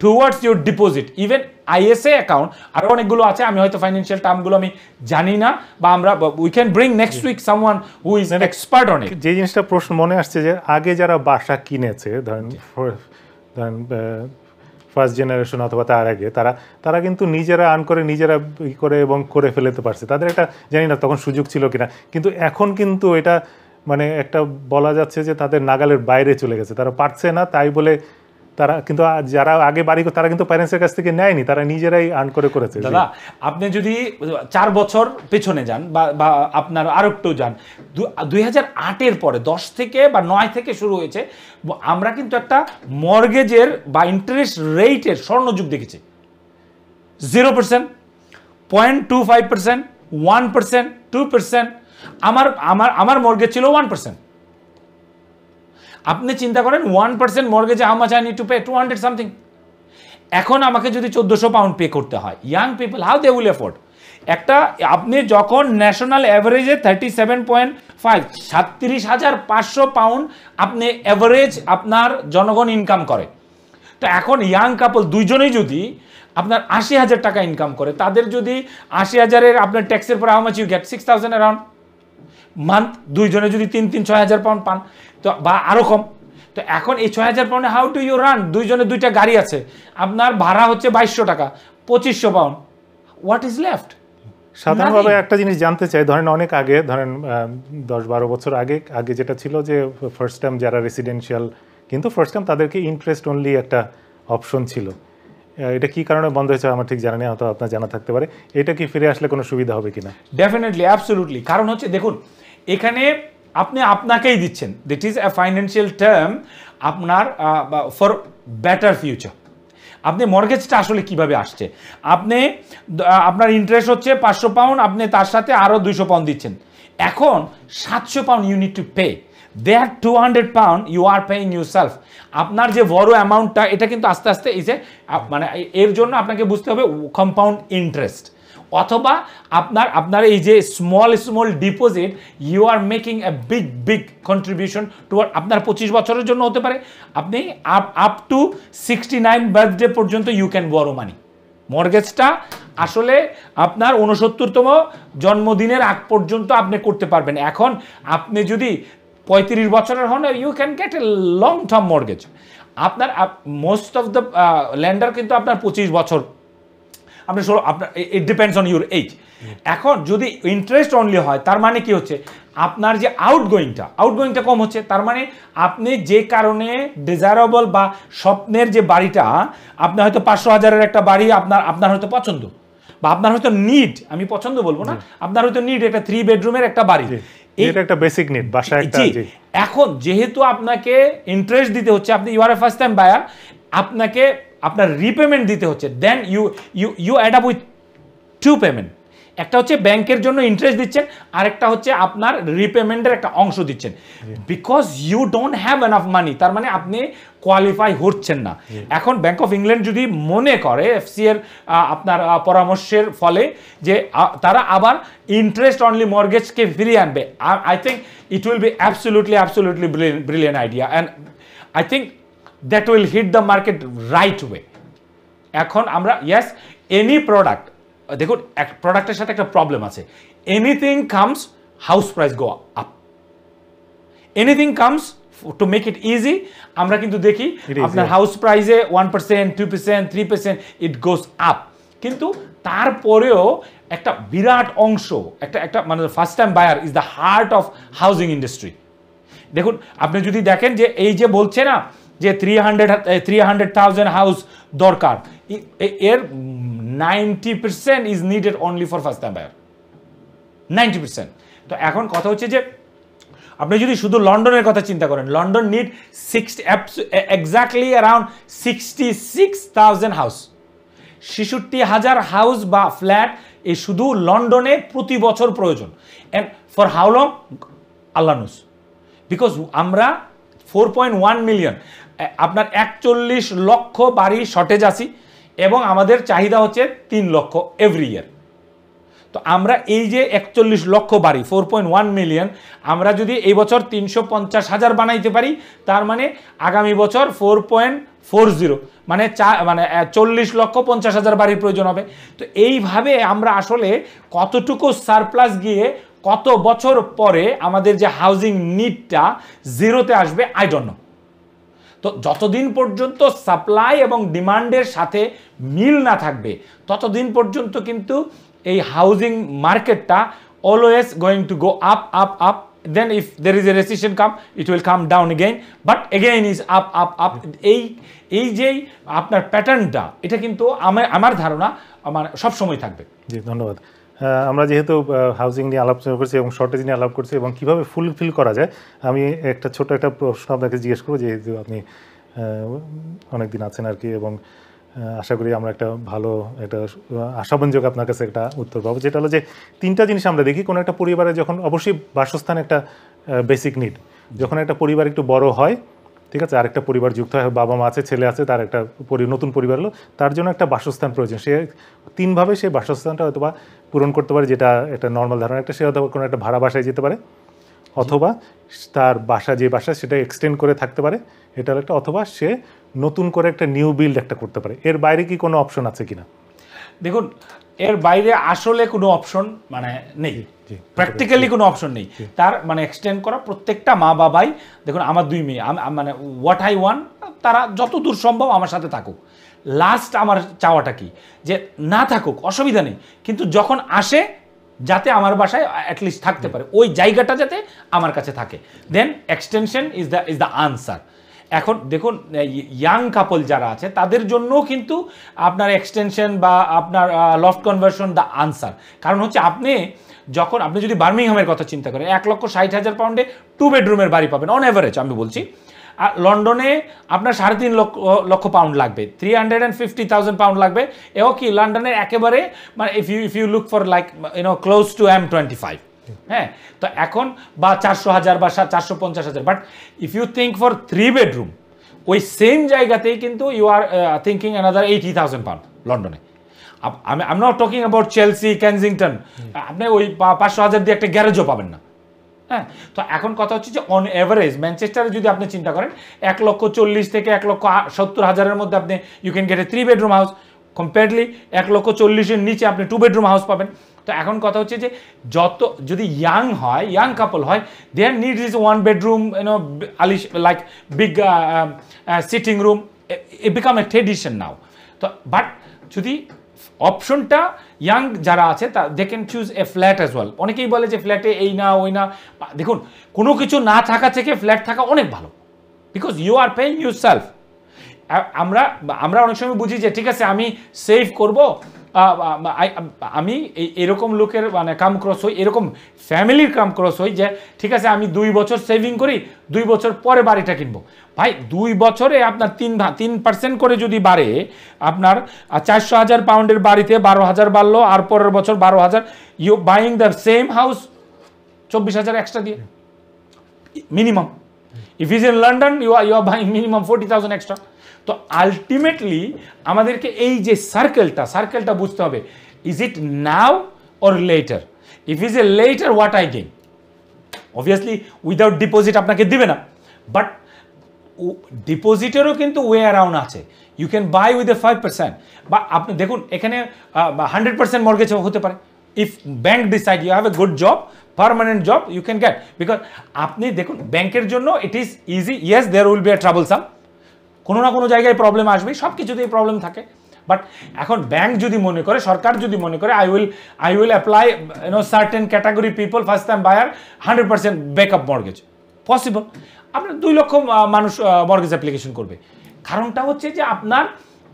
towards your deposit, even ISA account, আরও অনেকগুলো আছে, আমি হয়তো ফাইন্যান্সিয়াল টার্মগুলো আমি জানি না, বা আমরা we can bring next week someone who is expert on it. যে জিনিসটা প্রশ্ন মনে আসছে যে আগে যারা বাসা কিনেছে, ধরেন ফার্স্ট জেনারেশন অথবা তার আগে, তারা কিন্তু নিজেরা আর্ন করে নিজেরা করে এবং করে ফেলতে পারছে, তাদের একটা জানি না তখন সুযোগ ছিল কিনা, কিন্তু এখন কিন্তু এটা মানে একটা বলা যাচ্ছে যে তাদের নাগালের বাইরে চলে গেছে, তারা পারছে না, তাই বলে তারা কিন্তু যারা আগে বাড়ি তারা কিন্তু প্যারেন্টসের কাছ থেকে নেয়নি, তারা নিজেরাই আর্ন করে করেছে। দাদা আপনি যদি 4 বছর পেছনে যান বা আপনার আরো একটু যান, 2008-এর পরে 10 থেকে বা 9 থেকে শুরু হয়েছে, আমরা কিন্তু একটা মর্গেজের বা ইন্টারেস্ট রেটের স্বর্ণযুগ দেখেছি। 0%, 0.25%, 1%, 2%। আমার মর্গেজ ছিল 1%। আপনি চিন্তা করেন 1% মর্গেজে how much I need to pay, 200 something. এখন আমাকে যদি 1400 পাউন্ড পে করতে হয়, young people how they will afford? একটা আপনি যখন ন্যাশনাল অ্যাভারেজে 37.5 37,500 পাউন্ড আপনি অ্যাভারেজ আপনার জনগণ ইনকাম করে, তো এখন ইয়াং কাপল দুইজনেই যদি আপনার 80,000 টাকা ইনকাম করে, তাদের যদি 80,000-এর আপনার ট্যাক্সের পরে how much you get 6,000 around month, দুইজনে যদি 3,000-6,000 পাউন্ড পান, তো বা আরও কম, তো এখন এই 6,000 পাউন্ডে হাউ টু ইউ রান? দুইজনের দুইটা গাড়ি আছে, আপনার ভাড়া হচ্ছে 2,200 টাকা, 2,500 পাউন্ড, হোয়াট ইজ লেফট? সাধারণভাবে একটা জিনিস জানতে চাই, ধরেন অনেক আগে, ধরেন 10-12 বছর আগে আগে যেটা ছিল যে ফার্স্ট টাইম যারা রেসিডেন্সিয়াল, কিন্তু ফার্স্ট টাইম তাদেরকে ইন্টারেস্ট অনলি একটা অপশন ছিল। এটা কি কারণে বন্ধ হয়েছে আমার ঠিক জানা নেই, হয়তো আপনার জানা থাকতে পারে। এটা কি ফিরে আসলে কোনো সুবিধা হবে কিনা? Definitely, absolutely. কারণ হচ্ছে দেখুন, এখানে আপনি আপনাকেই দিচ্ছেন, that is a financial term আপনার ফর বেটার ফিউচার। আপনি মর্গেজটা আসলে কিভাবে আসছে, আপনি আপনার ইন্টারেস্ট হচ্ছে 500 পাউন্ড, আপনি তার সাথে আরও 200 পাউন্ড দিচ্ছেন, এখন 700 pound you need to pay, there 200 pound you are paying yourself. আপনার যে বড় অ্যামাউন্টটা, এটা কিন্তু আস্তে আস্তে এই যে মানে এর জন্য আপনাকে বুঝতে হবে কম্পাউন্ড ইন্টারেস্ট, অথবা আপনার এই যে small deposit, you are making a big contribution toward আপনার 25 বছরের জন্য হতে পারে। আপনি আপ টু 69 বার্থডে পর্যন্ত ইউ ক্যান বরো মানি। মর্গেজটা আসলে আপনার 69তম জন্মদিনের আগ পর্যন্ত আপনি করতে পারবেন। এখন আপনি যদি 35 বছরের হন, you can get a long term mortgage. আপনার মোস্ট অফ দ্য ল্যান্ডার কিন্তু আপনার 25 বছর, আপনি আপনার it depends on your age. এখন যদি ইন্টারেস্ট অনলি হয়, তার মানে কি হচ্ছে, আপনার যে আউটগোয়িংটা কম হচ্ছে, তার মানে আপনি যে কারণে ডিজায়ারেবল বা স্বপ্নের যে বাড়িটা, আপনি হয়তো 500,000-এর একটা বাড়ি আপনার হয়তো পছন্দ, বা আপনার হয়তো নিড, আমি পছন্দ বলবো না, আপনার হয়তো নিড একটা 3 বেডরুমের একটা বাড়ি, এটা একটা বেসিক নিড, বাসা একটা। এখন যেহেতু আপনাকে ইন্টারেস্ট দিতে হচ্ছে, আপনি you are a first time buyer, আপনাকে আপনার রিপেমেন্ট দিতে হচ্ছে, then you add up with 2 payment. একটা হচ্ছে ব্যাংকের জন্য ইন্টারেস্ট দিচ্ছেন, আরেকটা হচ্ছে আপনার রিপেমেন্টের একটা অংশ দিচ্ছেন, because you don't have enough money. তার মানে আপনি কোয়ালিফাই হচ্ছেন না। এখন ব্যাংক অফ ইংল্যান্ড যদি মনে করে এফসি এর আপনার পরামর্শের ফলে যে তারা আবার ইন্টারেস্ট অনলি মর্গেজকে ফিরিয়ে আনবে, I think it will be absolutely brilliant idea, and I think that will hit the market right way. এখন আমরা ইয়েস, এনি প্রোডাক্ট, দেখুন এক প্রোডাক্টের সাথে একটা প্রবলেম আছে, anything comes house price go up, anything comes to make it easy. আমরা কিন্তু দেখি আপনার হাউস প্রাইসে 1%, 2%, 3% ইট গোস আপ, কিন্তু তারপরেও একটা বিরাট অংশ, একটা মানে first time buyer is the heart of housing industry. দেখুন, আপনি যদি দেখেন যে এই যে বলছে না যে 300,000 হাউস দরকার, এর 90% is needed only for first time buyer, 90%। তো এখন কথা হচ্ছে যে আপনি যদি শুধু লন্ডনের কথা চিন্তা করেন, London need exactly around 66,000 house, 66,000 house বা ফ্ল্যাট এই শুধু লন্ডনে প্রতি বছর প্রয়োজন। অ্যান্ড ফর হাউ লং, আল্লাহ নোস, বিকজ আমরা 4.1 মিলিয়ন, আপনার 41 লক্ষ বাড়ি শর্টেজ আছি, এবং আমাদের চাহিদা হচ্ছে 3 লক্ষ এভরি ইয়ার। তো আমরা এই যে 41 লক্ষ বাড়ি, 4.1 মিলিয়ন, আমরা যদি এই বছর 350,000 বানাইতে পারি, তার মানে আগামী বছর 4.40, মানে 40,50,000 বাড়ির প্রয়োজন হবে। তো এইভাবে আমরা আসলে কতটুকু সারপ্লাস গিয়ে কত বছর পরে আমাদের যে হাউজিং নিডটা জিরোতে আসবে, আই ডোন্ট নো। তো যতদিন পর্যন্ত সাপ্লাই এবং ডিমান্ডের সাথে মিল না থাকবে, ততদিন পর্যন্ত কিন্তু এই হাউজিং মার্কেটটা always going to go up up up, then if there is a recession come, it will come down again, but again is up up up. এই যেই আপনার প্যাটার্নটা, এটা কিন্তু আমার ধারণা মানে সবসময় থাকবে। জি, ধন্যবাদ। আমরা যেহেতু হাউজিং নিয়ে আলোচনা করছি এবং শর্টেজ নিয়ে আলাপ করছি এবং কীভাবে ফুলফিল করা যায়, আমি ছোট একটা প্রশ্ন আপনাকে জিজ্ঞেস করবো, যেহেতু আপনি অনেক দিন আছেন আর কি, এবং আশা করি আমরা একটা ভালো একটা আশাব্যঞ্জক আপনার কাছে একটা উত্তর পাবো, যেটা হলো যে 3টা জিনিস আমরা দেখি কোনো একটা পরিবারে, যখন অবশ্যই বাসস্থান একটা বেসিক নিড, যখন একটা পরিবার একটু বড় হয়, ঠিক আছে, আরেকটা পরিবার যুক্ত হয়, বাবা মা আছে, ছেলে আছে, তার একটা নতুন পরিবার হলো, তার জন্য একটা বাসস্থান প্রয়োজন। সে 3ভাবে সেই বাসস্থানটা হয়তো বা পূরণ করতে পারে, যেটা একটা নর্মাল ধারণা। একটা, সে হয়তো কোনো একটা ভাড়া বাসায় যেতে পারে, অথবা তার যে বাসা সেটা এক্সটেন্ড করে থাকতে পারে, এটা একটা, অথবা সে নতুন করে একটা নিউ বিল্ড একটা করতে পারে। এর বাইরে কি কোনো অপশন আছে কিনা? দেখুন, এর বাইরে আসলে কোনো অপশন মানে নেই, প্র্যাকটিক্যালি কোনো অপশন নেই। তার মানে এক্সটেন্ড করা প্রত্যেকটা মা বাবাই, দেখুন আমার 2 মেয়ে, মানে হোয়াট আই ওয়ান্ট, তারা যত দূর সম্ভব আমার সাথে থাকুক। লাস্ট আমার চাওয়াটা কি, যে না থাকুক অসুবিধা নেই, কিন্তু যখন আসে যাতে আমার বাসায় অ্যাটলিস্ট থাকতে পারে, ওই জায়গাটা যাতে আমার কাছে থাকে, then extension is the answer. এখন দেখুন ইয়াং কাপল যারা আছে তাদের জন্যও কিন্তু আপনার এক্সটেনশন বা আপনার লফট কনভার্সন দ্য আনসার। কারণ হচ্ছে আপনি যদি বার্মিংহামের কথা চিন্তা করেন, 1,60,000 পাউন্ডে 2 বেডরুমের বাড়ি পাবেন অন এভারেজ, আমি বলছি। আর লন্ডনে আপনার 3.5 লক্ষ পাউন্ড লাগবে, 350,000 পাউন্ড লাগবে। এও কি লন্ডনের একেবারে মানে if you look for like close to M25, হ্যাঁ। তো এখন বা 400,000 বা 450,000, but if you think for 3 bedroom ওই সেম জায়গাতেই কিন্তু you are thinking another 80,000 pound লন্ডনে। I'm not talking about Chelsea, Kensington, আপনি ওই 500,000 দিয়ে একটা গ্যারেজও পাবেন না, হ্যাঁ। তো এখন কথা হচ্ছে যে অন এভারেজ ম্যানচেস্টারে যদি আপনি চিন্তা করেন 1,40,000 থেকে 1,70,000 মধ্যে আপনি you can get a 3 bedroom house. Comparably 1,40,000 নিচে আপনি 2 বেডরুম হাউস পাবেন। তো এখন কথা হচ্ছে যে যদি ইয়াং কাপল হয়, there needs is 1 bedroom, like big sitting room, it become a tradition now. তো বাট যদি অপশনটা ইয়াং যারা আছে they can choose a flat as well. অনেকেই বলে যে ফ্ল্যাটে এই না ওই না, দেখুন কোনো কিছু না থাকা থেকে ফ্ল্যাট থাকা অনেক ভালো, because you are paying yourself. আমরা অনেক সময় বুঝি যে ঠিক আছে আমি সেভ করব, আমি এরকম লোকের মানে কাম ক্রস হই, এরকম ফ্যামিলির কাম ক্রস হই যে ঠিক আছে আমি 2 বছর সেভিং করি, 2 বছর পরে বাড়িটা কিনবো। ভাই 2 বছরে আপনার 3% করে যদি বাড়ে, আপনার 400,000 পাউন্ডের বাড়িতে 12,000 বাড়লো, আর পরের বছর 12,000, you buying the same house 24,000 extra দিয়ে মিনিমাম। If is in London you are buying minimum 40,000 extra. তো আলটিমেটলি আমাদেরকে এই যে সার্কেলটা বুঝতে হবে, is it now or later? If is a later, what I gain? Obviously without deposit আপনাকে দিবে না, বাট ডিপোজিটেরও কিন্তু ওয়ে অ্যারাউন্ড আছে। You can buy with a 5%, বা আপনি দেখুন এখানে 100% মর্গেজ হতে পারে। If bank decide you have a good job, permanent job, you can get. Because আপনি দেখুন ব্যাংকের জন্য it is easy, yes there will be a troublesome, কোনো না কোনো জায়গায় প্রবলেম আসবে, সব কিছুতেই প্রবলেম থাকে। বাট এখন ব্যাংক যদি মনে করে, সরকার যদি মনে করে I will apply certain category people, first time buyer 100% backup mortgage, possible. আপনার 2 লক্ষ মানুষ মর্গেজ অ্যাপ্লিকেশন করবে। কারণটা হচ্ছে যে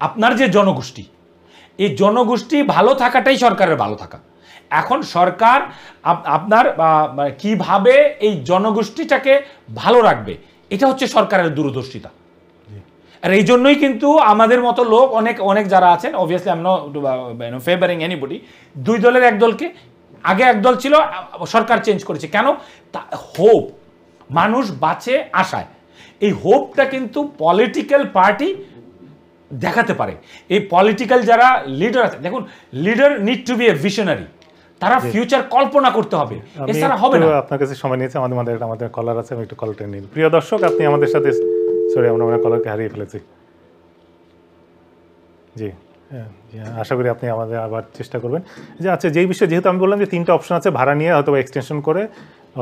আপনার যে জনগোষ্ঠী, এই জনগোষ্ঠী ভালো থাকাটাই সরকারের ভালো থাকা। এখন সরকার আপনার কিভাবে এই জনগোষ্ঠীটাকে ভালো রাখবে, এটা হচ্ছে সরকারের দূরদর্শিতা। আর এই জন্যই কিন্তু আমাদের মতো লোক অনেক যারা আছেন, obviously I am not favouring anybody, 2 দলের 1 দলকে, আগে 1 দল ছিল, সরকার চেঞ্জ করেছে কেন? হোপ, মানুষ বাঁচে আশায়। এই হোপটা কিন্তু পলিটিক্যাল পার্টি দেখাতে পারে। এই পলিটিক্যাল যারা লিডার আছে, দেখুন leader need to be a visionary, তারা ফিউচার কল্পনা করতে হবে, এছাড়া হবে না। আপনার কাছে সময় নিয়েছে, আমাদের কলার আছে, আমি একটু কলটা নিই। প্রিয় দর্শক, আপনি আমাদের সাথে, সরি আমরা কলারকে হারিয়ে ফেলেছি। জি, আশা করি আপনি আমাদের আবার চেষ্টা করবেন। যে আচ্ছা, যেই বিষয়ে যেহেতু আমি বললাম যে 3টা অপশন আছে, ভাড়া নিয়ে হয়তো এক্সটেনশন করে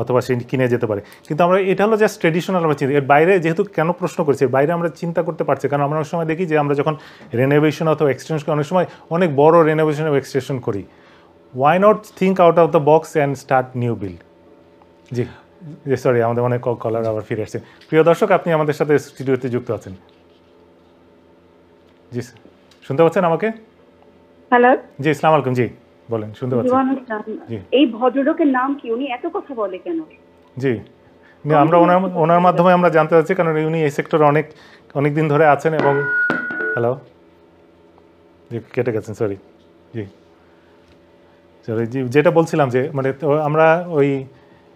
অথবা সে কিনে যেতে পারে, কিন্তু আমরা এটা হলো জাস্ট ট্রেডিশনাল, আমরা চিন্তা এর বাইরে যেহেতু কেন প্রশ্ন করছি, এর বাইরে আমরা চিন্তা করতে পারছি, কারণ আমরা অনেক সময় দেখি যে আমরা যখন রেনোভেশন অথবা এক্সটেনশন, অনেক সময় অনেক বড় রেনোভেশন এবং এক্সটেনশন করি, why not think out of the box and start new build. Ji sorry, আমাদের অনেক কলার আবার ফিরে আসছে। প্রিয় দর্শক, আপনি আমাদের সাথে স্টুডিওতে যুক্ত আছেন। জি শুনতে পাচ্ছেন আমাকে? হ্যালো, জি আসসালামু আলাইকুম। জি বলেন, শুনতে পাচ্ছি। এই ভদ্রলোকের নাম কি? উনি এত কথা বলে কেন? জি, আমরা ওনার মাধ্যমে আমরা জানতে চাচ্ছি, কারণ উনি এই সেক্টরে অনেক দিন ধরে আছেন। এবং হ্যালো, জি কেটে গেছেন, সরি। জি সরি, জি যেটা বলছিলাম যে মানে আমরা ওই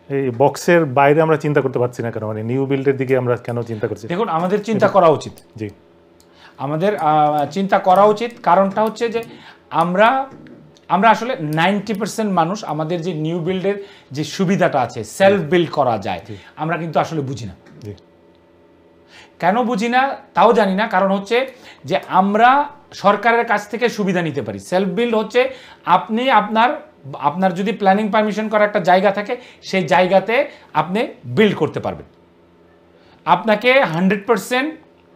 এই বক্সের বাইরে আমরা চিন্তা করতে পারছি না কেন, মানে নিউ বিল্ডের দিকে আমরা কেন চিন্তা করছি? দেখুন আমাদের চিন্তা করা উচিত, জি আমাদের চিন্তা করা উচিত। কারণটা হচ্ছে যে আমরা আসলে 90% মানুষ আমাদের যে নিউ বিল্ডের যে সুবিধাটা আছে, সেলফ বিল্ড করা যায়, আমরা কিন্তু আসলে বুঝি না। কেন বুঝি না তাও জানি না, কারণ হচ্ছে যে আমরা সরকারের কাছ থেকে সুবিধা নিতে পারি। সেলফ বিল্ড হচ্ছে আপনি আপনার যদি প্ল্যানিং পারমিশন করা একটা জায়গা থাকে, সেই জায়গাতে আপনি বিল্ড করতে পারবেন। আপনাকে 100%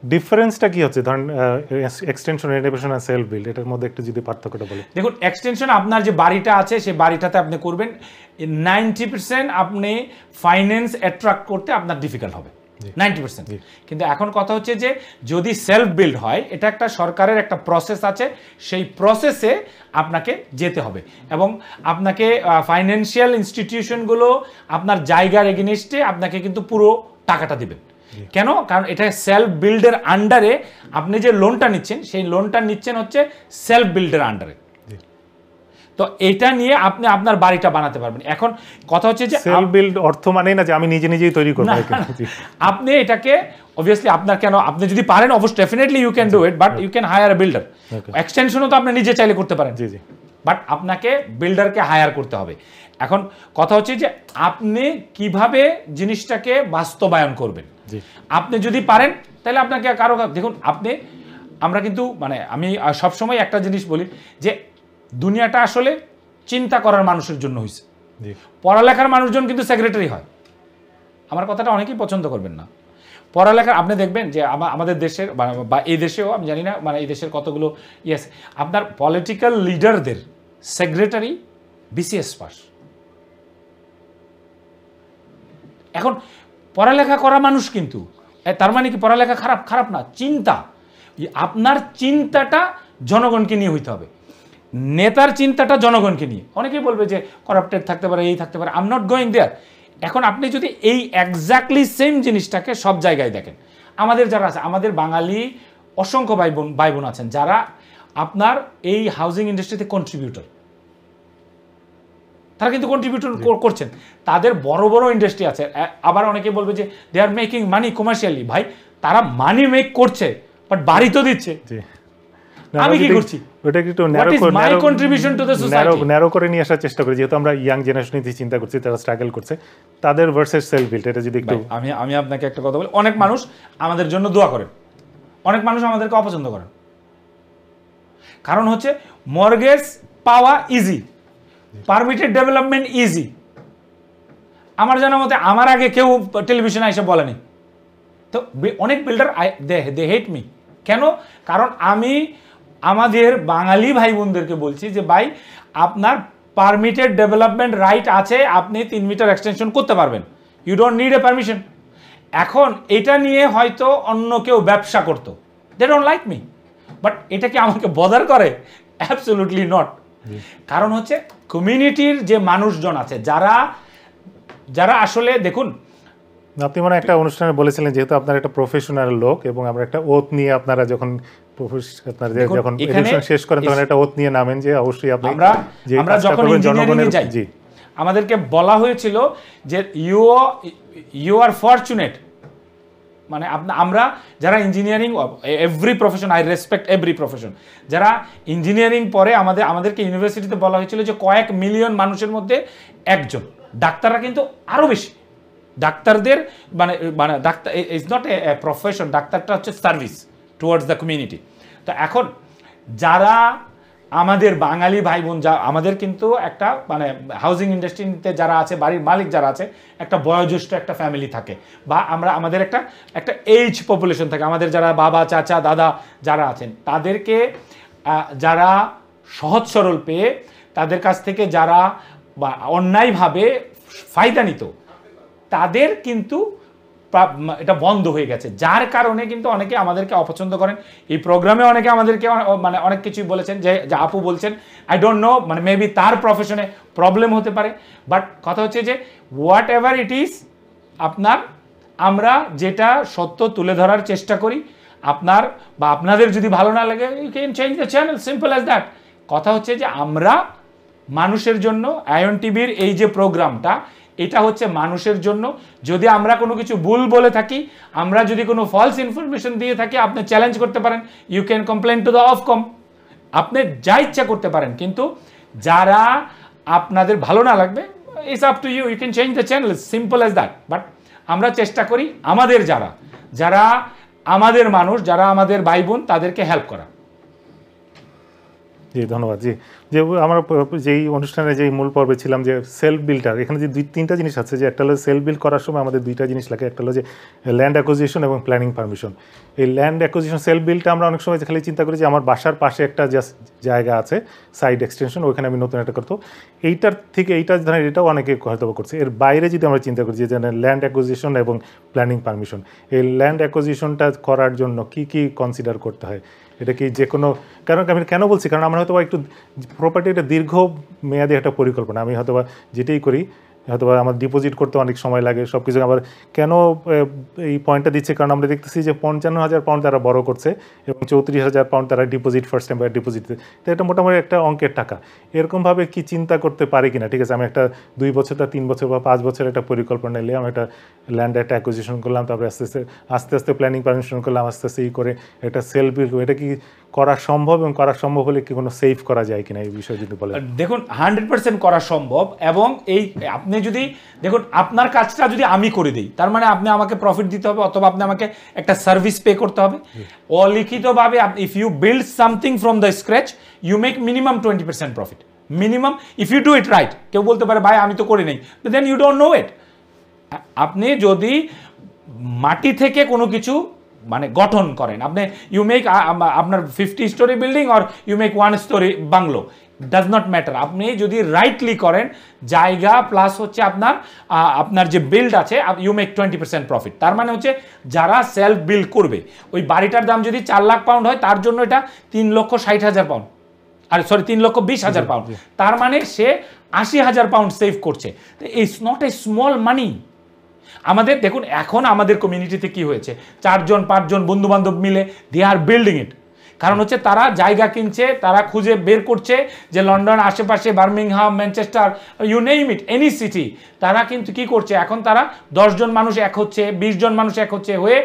ডিফারেন্সটা কি হচ্ছে ধরেন এক্সটেনশন রেনোভেশন আর সেলফ বিল্ড, এটার মধ্যে একটু যদি পার্থক্যটা বলেন। দেখুন, এক্সটেনশন আপনার যে বাড়িটা আছে সেই বাড়িটাতে আপনি করবেন, 90% আপনি ফাইন্যান্স অ্যাট্রাক্ট করতে আপনার ডিফিকাল্ট হবে, 90%। কিন্তু এখন কথা হচ্ছে যে যদি সেলফ বিল্ড হয়, এটা একটা সরকারের একটা প্রসেস আছে, সেই প্রসেসে আপনাকে যেতে হবে এবং আপনাকে ফাইন্যান্সিয়াল ইনস্টিটিউশনগুলো আপনার জায়গার এগেনস্টে আপনাকে কিন্তু পুরো টাকাটা দিবেন। কেন? কারণ এটা সেলফ বিল্ডের আন্ডারে আপনি যে লোনটা নিচ্ছেন, সেই লোনটা নিচ্ছেন হচ্ছে সেলফ বিল্ডের আন্ডারে। তো এটা নিয়ে আপনি আপনার বাড়িটা বানাতে পারবেন। এখন কথা হচ্ছে যে সেলফ বিল্ড অর্থ মানে না যে আমি নিজে নিজেই তৈরি করব, আপনি এটাকে অবভিয়াসলি আপনার কেন, আপনি যদি পারেন অবশ্যই definitely you can do it, but you can hire a builder. এক্সটেনশনও তো আপনি নিজে চাইলে করতে পারেন, জি জি, বাট আপনাকে বিল্ডারকে হায়ার করতে হবে। এখন কথা হচ্ছে যে আপনি কিভাবে জিনিসটাকে বাস্তবায়ন করবেন। আপনি যদি পারেন তাহলে আপনাকে কারো, দেখুন আমরা কিন্তু মানে আমি সবসময় একটা জিনিস বলি যে দুনিয়াটা আসলে চিন্তা করার মানুষের জন্য হয়েছে, পড়ালেখার মানুষজন কিন্তু সেক্রেটারি হয়। আমার কথাটা অনেকেই পছন্দ করবেন না। পড়ালেখার আপনি দেখবেন যে আমাদের দেশের বা এই দেশেও আমি জানি না মানে এই দেশের কতগুলো ইয়েস, আপনার পলিটিক্যাল লিডারদের সেক্রেটারি বিসিএস পাস। এখন পড়ালেখা করা মানুষ কিন্তু, তার মানে কি পড়ালেখা খারাপ না, চিন্তা, আপনার চিন্তাটা জনগণকে নিয়ে হইতে হবে। নেতার চিন্তাটা জনগণকে নিয়ে। অনেকেই বলবে যে করাপ্টেড থাকতে পারে, এই থাকতে পারে, I am not going there. এখন আপনি যদি এই এক্স্যাক্টলি সেম জিনিসটাকে সব জায়গায় দেখেন, আমাদের যারা আছে, আমাদের বাঙালি অসংখ্য ভাই বোন আছেন যারা আপনার এই হাউজিং ইন্ডাস্ট্রিতে কন্ট্রিবিউটর, তারা কিন্তু কন্ট্রিবিউটর করছেন, তাদের বড় বড় ইন্ডাস্ট্রি আছে। আবার অনেকে বলবে যে they are making money commercially. ভাই, তারা মানি মেক করছে, বাট বাড়ি তো দিচ্ছে, আমি কি করছি? ওটা একটু ন্যারো করে নিয়ে আসার চেষ্টা করি, যেহেতু আমরা ইয়াং জেনারেশন নিয়ে চিন্তা করছি, তারা স্ট্রাগল করছে, তাদের ভার্সেস সেলফ বিল্ড, এটা যদি একটু আমি আপনাকে একটা কথা বলি, অনেক মানুষ আমাদের জন্য দোয়া করেন, অনেক মানুষ আমাদেরকে অপছন্দ করেন। কারণ হচ্ছে মর্গেজ পাওয়া ইজি, পারমিটেড ডেভেলপমেন্ট ইজি। আমার জানা মতে আমার আগে কেউ টেলিভিশনে এসে বলেনি। তো অনেক বিল্ডার দে হেট মি। কেন? কারণ আমি আমাদের বাঙালি ভাই বোনদেরকে বলছি যে ভাই, আপনার পারমিটেড ডেভেলপমেন্ট রাইট আছে, আপনি 3 মিটার এক্সটেনশন করতে পারবেন, you don't need a permission. এখন এটা নিয়ে হয়তো অন্য কেউ ব্যবসা করতো, they don't like me, but এটা কি আমাকে বদার করে? Absolutely not. কারণ হচ্ছে কমিউনিটির যে মানুষজন আছে যারা আসলে, দেখুন আপনি মানে একটা অনুষ্ঠানে বলেছিলেন যেহেতু আপনার একটা প্রফেশনাল লোক এবং আমরা একটা ওথ নিয়ে আপনারা যখন যখন এডুকেশন শেষ করেন তখন একটা ওথ নিয়ে নামেন যে অবশ্যই আপনি আমরা যখন ইঞ্জিনিয়ারিং এ যাই, আমাদেরকে বলা হয়েছিল যে ইউ আর ফরচুনেট, মানে আমরা যারা engineering, every profession, I respect every profession, যারা ইঞ্জিনিয়ারিং পরে আমাদেরকে ইউনিভার্সিটিতে বলা হয়েছিল যে কয়েক মিলিয়ন মানুষের মধ্যে একজন। ডাক্তাররা কিন্তু আরো বেশি। ডাক্তারদের মানে doctor is not a profession, ডাক্তারটা হচ্ছে সার্ভিস টুয়ার্ডস দ্য কমিউনিটি। তো এখন যারা আমাদের বাঙালি ভাই বোন, আমাদের কিন্তু একটা মানে হাউজিং ইন্ডাস্ট্রিতে যারা আছে, বাড়ির মালিক যারা আছে, একটা বয়োজ্যেষ্ঠ একটা ফ্যামিলি থাকে, বা আমাদের একটা এইজ পপুলেশন থাকে, আমাদের যারা বাবা চাচা দাদা যারা আছেন, তাদেরকে যারা সহজ সরল পেয়ে তাদের কাছ থেকে যারা বা অন্যায়ভাবে ফায়দা নিত, তাদের কিন্তু এটা বন্ধ হয়ে গেছে, যার কারণে কিন্তু অনেকে আমাদেরকে অপছন্দ করেন। এই প্রোগ্রামে অনেকে আমাদেরকে মানে অনেক কিছুই বলেছেন, যে আপু বলছেন, আই ডোন্ট নো, মানে মেবি তার প্রফেশনে প্রবলেম হতে পারে, বাট কথা হচ্ছে যে হোয়াট এভার ইট ইজ, আমরা যেটা সত্য তুলে ধরার চেষ্টা করি, আপনাদের যদি ভালো না লাগে, you can change the channel, simple as that. কথা হচ্ছে যে আমরা মানুষের জন্য, আয়ন টিভির এই যে প্রোগ্রামটা, এটা হচ্ছে মানুষের জন্য। যদি আমরা কোনো কিছু ভুল বলে থাকি, আমরা যদি কোনো ফলস ইনফরমেশন দিয়ে থাকি, আপনি চ্যালেঞ্জ করতে পারেন, you can complain to the Ofcom, আপনি যা ইচ্ছা করতে পারেন। কিন্তু যারা আপনাদের ভালো না লাগবে, it's up to you, you can change the channel, simple as that. But আমরা চেষ্টা করি আমাদের যারা আমাদের মানুষ, যারা আমাদের ভাই বোন, তাদেরকে হেল্প করা। জি ধন্যবাদ। জি, যে আমরা যেই অনুষ্ঠানে যেই মূল পর্বে ছিলাম যে সেলফ বিল্ডার, এখানে যে তিনটা জিনিস আছে, যে একটা হলো সেলফ বিল্ড করার সময় আমাদের দুইটা জিনিস লাগে, একটা হলো যে ল্যান্ড অ্যাকুইজিশন এবং প্ল্যানিং পারমিশন। এই ল্যান্ড অ্যাকুইজিশন সেলফ বিল্ডটা আমরা অনেক সময় খালি চিন্তা করি যে আমার বাসার পাশে একটা জাস্ট জায়গা আছে সাইড এক্সটেনশন, ওইখানে আমি নতুন একটা করতো, এইটার থেকে এইটা ধরেন এটাও অনেকে হয়তো করছে। এর বাইরে যদি আমরা চিন্তা করি যে ল্যান্ড অ্যাকুইজিশন এবং প্ল্যানিং পারমিশন, এই ল্যান্ড অ্যাকুইজিশনটা করার জন্য কি কি কনসিডার করতে হয়, এটা কি যে কোনো, কারণ আমি কেন বলছি, কারণ আমরা হয়তো একটু প্রপার্টি একটা দীর্ঘ মেয়াদী একটা পরিকল্পনা, আমি হয়তো যেটাই করি হয়তো আমার ডিপোজিট করতে অনেক সময় লাগে সব কিছু। আবার কেন এই পয়েন্টটা দিচ্ছে, কারণ আমরা দেখতেছি যে 55,000 পাউন্ড তারা বড় করছে এবং 34,000 পাউন্ড তারা ডিপোজিট ফার্স্ট টাইম ডিপোজিট, তো এটা মোটামুটি একটা অঙ্কের টাকা। এরকমভাবে কি চিন্তা করতে পারি কিনা, ঠিক আছে আমি একটা 2 বছর বা 3 বছর বা 5 বছর একটা পরিকল্পনা নিলে আমি একটা ল্যান্ড একটা অ্যাকুইজিশন করলাম, তারপরে আস্তে আস্তে প্ল্যানিং পারমিশন করলাম, আস্তে আস্তে করে একটা সেলফ বিল্ড, এটা কি করা সম্ভব, এবং করা সম্ভব হলে কি কোনো সেভ করা যায় কিনা, এই বিষয়ে যদি বলেন। দেখুন 100% করা সম্ভব, এবং এই আপনি যদি দেখুন আপনার কাজটা যদি আমি করে দিই, তার মানে আপনি আমাকে প্রফিট দিতে হবে, অথবা আপনি আমাকে একটা সার্ভিস পে করতে হবে। অলিখিতভাবে if you build something from the scratch you make minimum 20% profit, minimum if you do it right. কেউ বলতে পারে ভাই আমি তো করি নাই, then you don't know it. আপনি যদি মাটি থেকে কোনো কিছু মানে গঠন করেন, আপনি ইউ মেক আপনার 50 story building or you make 1 story bungalow, does not matter. আপনি যদি রাইটলি করেন, জায়গা প্লাস হচ্ছে আপনার যে বিল্ড আছে, ইউ মেক 20% প্রফিট। তার মানে হচ্ছে যারা সেলফ বিল্ড করবে, ওই বাড়িটার দাম যদি 4 লাখ পাউন্ড হয়, তার জন্য এটা 3,60,000 পাউন্ড, আর সরি 3,20,000 পাউন্ড, তার মানে সে 80,000 পাউন্ড সেভ করছে। ইটস নট এ স্মল মানি। আমাদের দেখুন এখন আমাদের কমিউনিটিতে কি হয়েছে, 4জন 5জন বন্ধু বান্ধব মিলে দে আর বিল্ডিং ইট। কারণ হচ্ছে তারা জায়গা কিনছে, তারা খুঁজে বের করছে যে লন্ডন আশেপাশে, Birmingham, Manchester, you name it, any city, তারা কিন্তু কি করছে, এখন তারা 10 জন মানুষ এক হচ্ছে, 20 জন মানুষ এক হচ্ছে হয়ে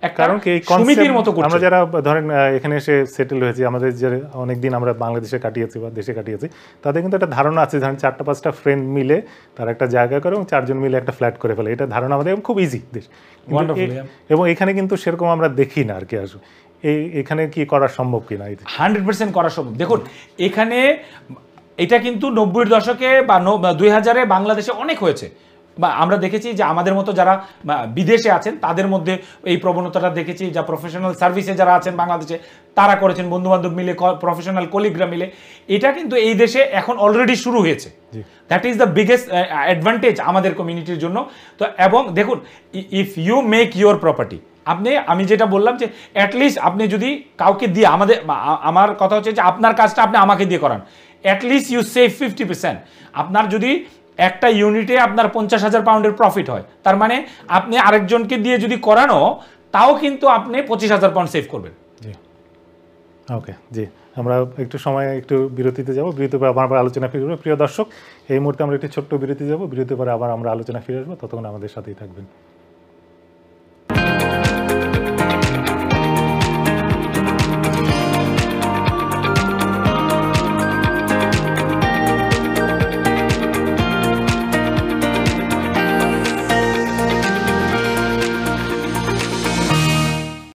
একটা সমিতির মতো করছে। আমরা যারা ধরেন এখানে এসে সেটেল হয়েছি, আমাদের যে অনেকদিন আমরা বাংলাদেশে কাটিয়েছি বা দেশে কাটিয়েছি, তাদের কিন্তু একটা ধারণা আছে, ধরেন 4-5টা ফ্রেন্ড মিলে তারা একটা জায়গা করে এবং 4 জন মিলে একটা ফ্ল্যাট করে ফেলে, এটা ধারণা আমাদের খুব ইজি দেশ। এবং এখানে কিন্তু সেরকম আমরা দেখি না আর কি। আসলে এখানে কি করা সম্ভব কিনা? 100% করা সম্ভব। দেখুন এখানে এটা কিন্তু 90-এর দশকে বা 2000-এ বাংলাদেশে অনেক হয়েছে, বা আমরা দেখেছি যে আমাদের মতো যারা বিদেশে আছেন তাদের মধ্যে এই প্রবণতাটা দেখেছি, যা প্রফেশনাল সার্ভিসে যারা আছেন বাংলাদেশে তারা করেছেন, বন্ধুবান্ধব মিলে, প্রফেশনাল কলিগরা মিলে। এটা কিন্তু এই দেশে এখন অলরেডি শুরু হয়েছে। That is the biggest advantage আমাদের কমিউনিটির জন্য। তো এবং দেখুন if you make your property, আমি যেটা বললাম যে অ্যাটলিস্ট আপনি যদি কাউকে দিয়ে, আমার কথা হচ্ছে যে আপনার কাজটা আপনি আমাকে দিয়ে করান, অ্যাটলিস্ট ইউ সেভ 50%। আপনার যদি একটা ইউনিটে আপনার 50,000 পাউন্ডের প্রফিট হয়, তার মানে আপনি আরেকজনকে দিয়ে যদি করানো, তাও কিন্তু আপনি 25,000 পাউন্ড সেভ করবেন। জি ওকে, জি আমরা একটু সময় একটু বিরতিতে যাব, বিরতির পর আবার আলোচনা ফিরে আসবো। প্রিয় দর্শক, এই মুহূর্তে আমরা একটি ছোট্ট বিরতি যাব, বিরতির পরে আবার আমরা আলোচনা ফিরে আসবো, ততক্ষণ আমাদের সাথেই থাকবেন।